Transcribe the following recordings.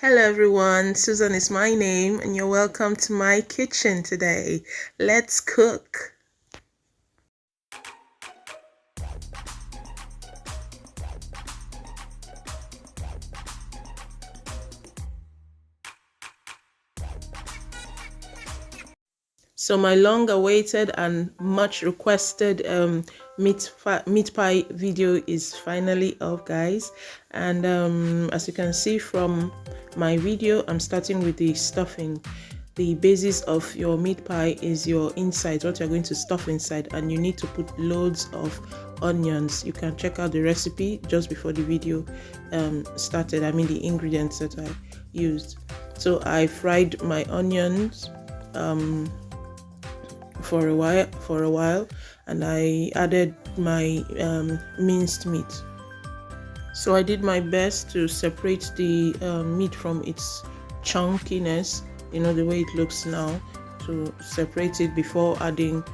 Hello everyone, Susan is my name and you're welcome to my kitchen today. Let's cook. So my long-awaited and much requested meat pie video is finally up, guys. And as you can see from my video, I'm starting with the stuffing. The basis of your meat pie is your inside, what you're going to stuff inside, and you need to put loads of onions. You can check out the recipe just before the video started. I mean the ingredients that I used. So I fried my onions for a while, and I added my minced meat. So I did my best to separate the meat from its chunkiness, you know, the way it looks now, to separate it before adding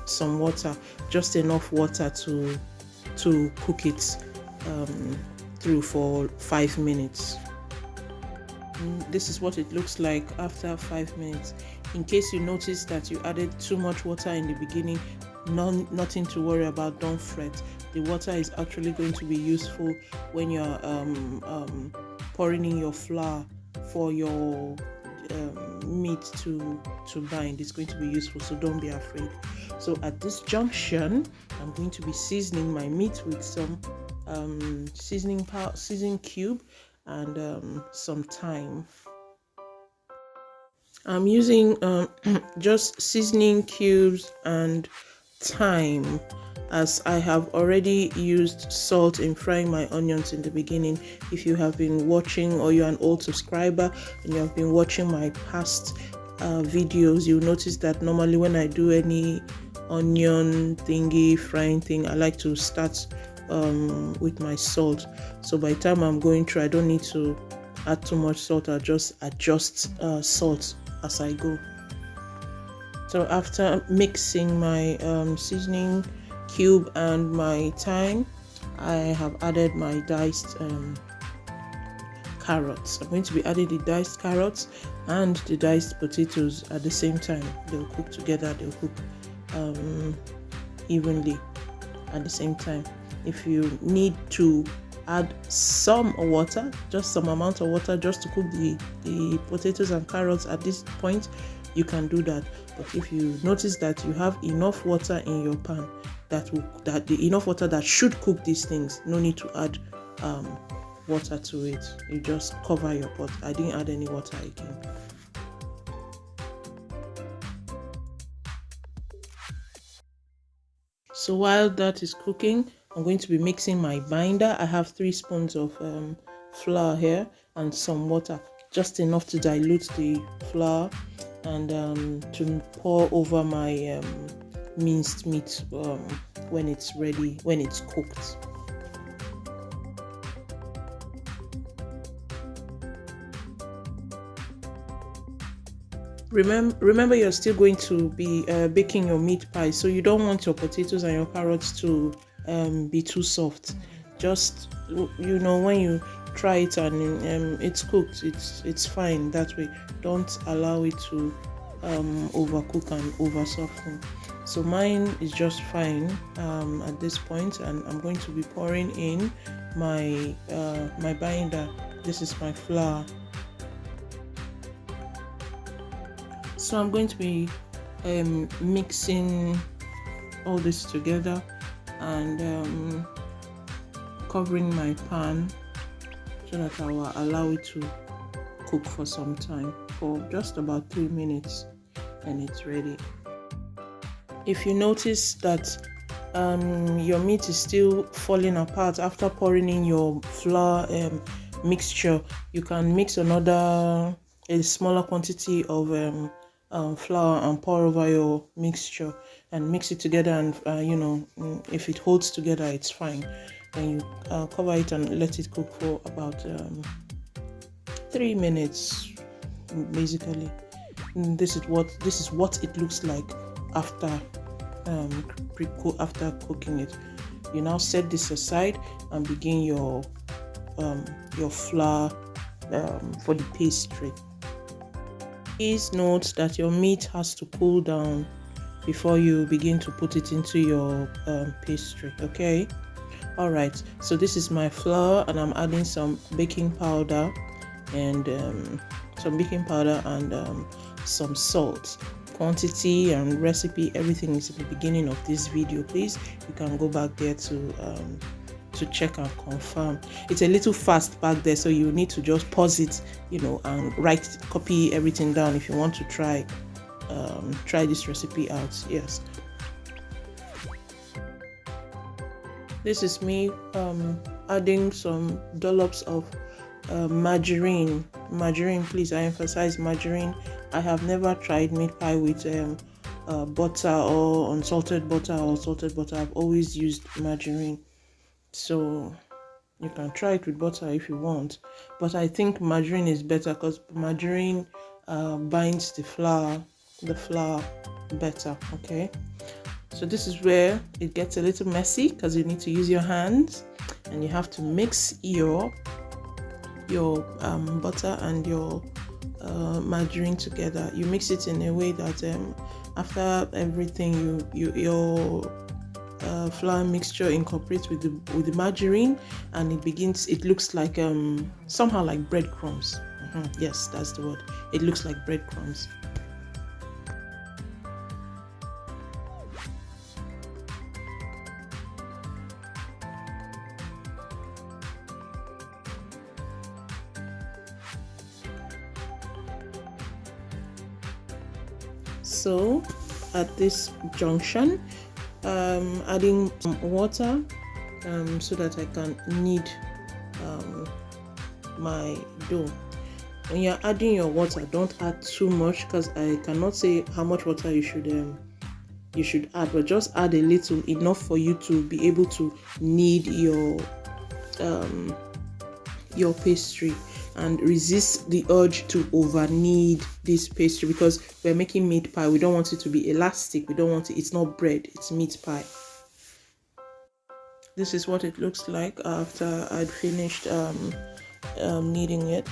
some water, just enough water to cook it through for 5 minutes. This is what it looks like after 5 minutes. In case you notice that you added too much water in the beginning, nothing to worry about, don't fret. The water is actually going to be useful when you're pouring in your flour for your meat to bind. It's going to be useful, so don't be afraid. So at this junction, I'm going to be seasoning my meat with some seasoning cube and some thyme. I'm using just seasoning cubes and thyme, as I have already used salt in frying my onions in the beginning. If you have been watching, or you're an old subscriber and you have been watching my past videos, you'll notice that normally when I do any onion thingy, frying thing, I like to start with my salt. So by the time I'm going through, I don't need to add too much salt. I'll just adjust salt as I go. So after mixing my seasoning cube and my thyme, I have added my diced carrots. I'm going to be adding the diced carrots and the diced potatoes at the same time. They'll cook together, they'll cook evenly at the same time. If you need to add some water, just some amount of water, just to cook the potatoes and carrots at this point, you can do that. But if you notice that you have enough water in your pan, enough water that should cook these things, no need to add water to it. You just cover your pot. I didn't add any water again. So while that is cooking, I'm going to be mixing my binder. I have 3 spoons of flour here and some water, just enough to dilute the flour and to pour over my minced meat when it's ready, when it's cooked. Remember you're still going to be baking your meat pie, so you don't want your potatoes and your carrots to be too soft. Just, you know, when you try it and it's cooked, it's fine that way. Don't allow it to overcook and over soften. So mine is just fine at this point, and I'm going to be pouring in my my binder. This is my flour. So I'm going to be mixing all this together and covering my pan so that I will allow it to cook for some time, for just about 3 minutes, and it's ready. If you notice that your meat is still falling apart after pouring in your flour mixture, you can mix a smaller quantity of flour and pour over your mixture and mix it together, and you know, if it holds together, it's fine. Then you cover it and let it cook for about 3 minutes basically. This is what it looks like after cooking it. You now set this aside and begin your flour the pastry. Please note that your meat has to cool down before you begin to put it into your pastry. Okay. All right, so this is my flour, and I'm adding some baking powder and some salt. Quantity and recipe, everything is at the beginning of this video. Please, you can go back there to check and confirm. It's a little fast back there, so you need to just pause it, and copy everything down if you want to try this recipe out. Yes. This is me adding some dollops of margarine. Margarine, please, I emphasize margarine. I have never tried meat pie with butter or unsalted butter or salted butter. I've always used margarine. So you can try it with butter if you want. But I think margarine is better because margarine binds the flour better. Okay. So this is where it gets a little messy because you need to use your hands, and you have to mix your butter and your margarine together. You mix it in a way that after everything, your flour mixture incorporates with the margarine, and it looks like somehow like breadcrumbs. Yes, that's the word. It looks like breadcrumbs. So at this junction, adding some water so that I can knead my dough. When you're adding your water, don't add too much because I cannot say how much water you should add, but just add a little, enough for you to be able to knead your pastry, and resist the urge to over knead this pastry because we're making meat pie. We don't want it to be elastic. It's not bread, it's meat pie. This is what it looks like after I'd finished kneading it.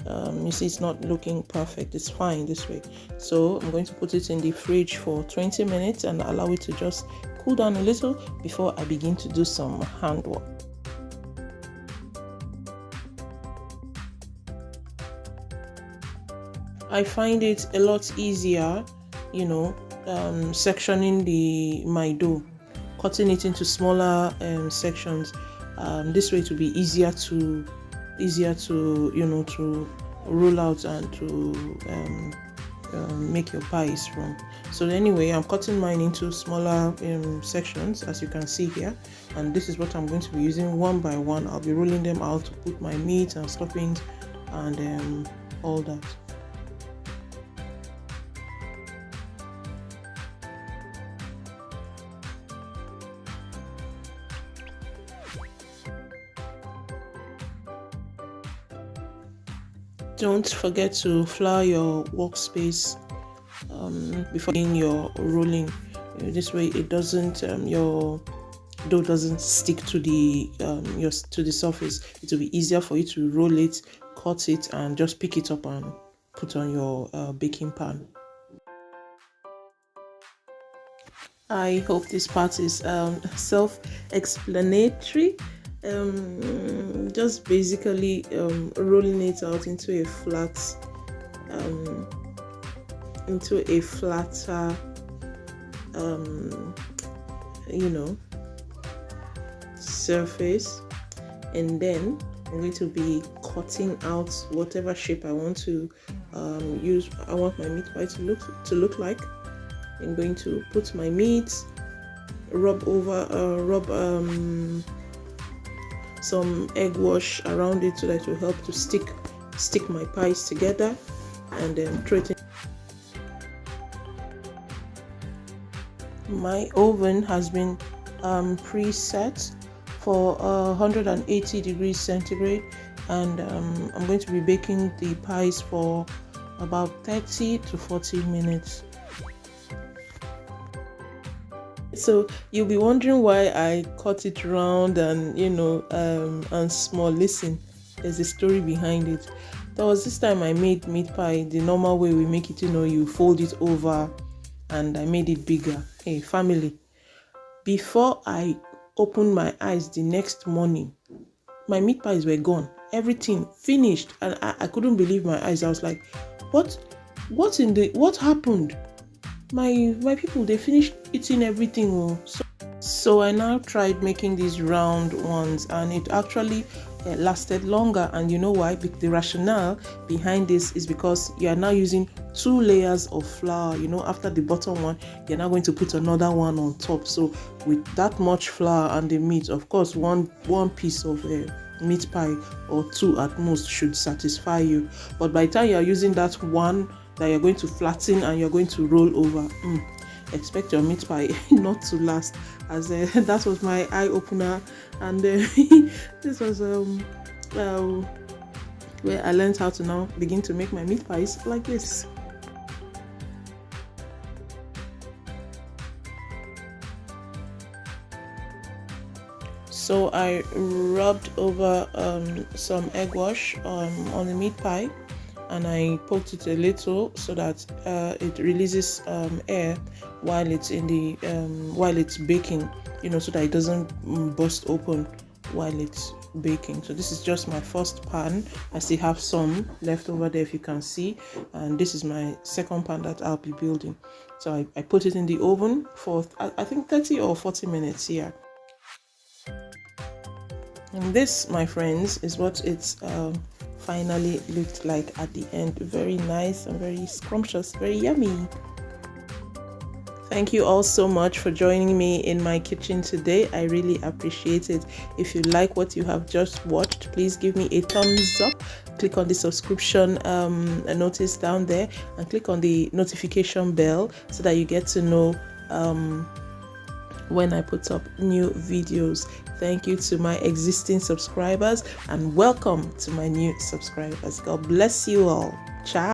You see it's not looking perfect. It's fine this way. So I'm going to put it in the fridge for 20 minutes and allow it to just cool down a little before I begin to do some handwork. I find it a lot easier, sectioning my dough, cutting it into smaller sections. This way it will be easier to to roll out and to make your pies from. So anyway, I'm cutting mine into smaller sections, as you can see here, and this is what I'm going to be using one by one. I'll be rolling them out to put my meat and stuffings and all that. Don't forget to flour your workspace before doing your rolling. This way, it doesn't your dough doesn't stick to the surface. It will be easier for you to roll it, cut it, and just pick it up and put on your baking pan. I hope this part is self-explanatory. Just basically rolling it out into a flatter surface, and then I'm going to be cutting out whatever shape I want to use. I want my meat pie to look like. I'm going to put my meat, rub some egg wash around it so that it will help to stick my pies together, and then throw it in. My oven has been preset for 180 degrees centigrade, and I'm going to be baking the pies for about 30 to 40 minutes. So you'll be wondering why I cut it round and and small. Listen, there's a story behind it. There was this time I made meat pie the normal way we make it, you fold it over, and I made it bigger. Hey, family, before I opened my eyes the next morning, my meat pies were gone. Everything finished, and I couldn't believe my eyes. I was like, what happened? My people, they finished eating everything. Oh. So I now tried making these round ones, and it actually lasted longer. And you know why? The rationale behind this is because you are now using 2 layers of flour. After the bottom one, you're now going to put another one on top. So with that much flour and the meat, of course, one piece of meat pie or 2 at most should satisfy you. But by the time you're using that one that you're going to flatten and you're going to roll over, expect your meat pie not to last. As that was my eye opener, and this was where I learned how to now begin to make my meat pies like this. So I rubbed over some egg wash on the meat pie, and I poked it a little so that it releases air while it's while it's baking, so that it doesn't burst open while it's baking. So this is just my first pan. I still have some left over there, if you can see, and this is my second pan that I'll be building. So I put it in the oven for I think 30 or 40 minutes here. And this, my friends, is what it's finally looked like at the end. Very nice and very scrumptious, very yummy. Thank you all so much for joining me in my kitchen today. I really appreciate it. If you like what you have just watched, please give me a thumbs up. Click on the subscription notice down there, and click on the notification bell so that you get to know when I put up new videos. Thank you to my existing subscribers, and welcome to my new subscribers. God bless you all. Ciao.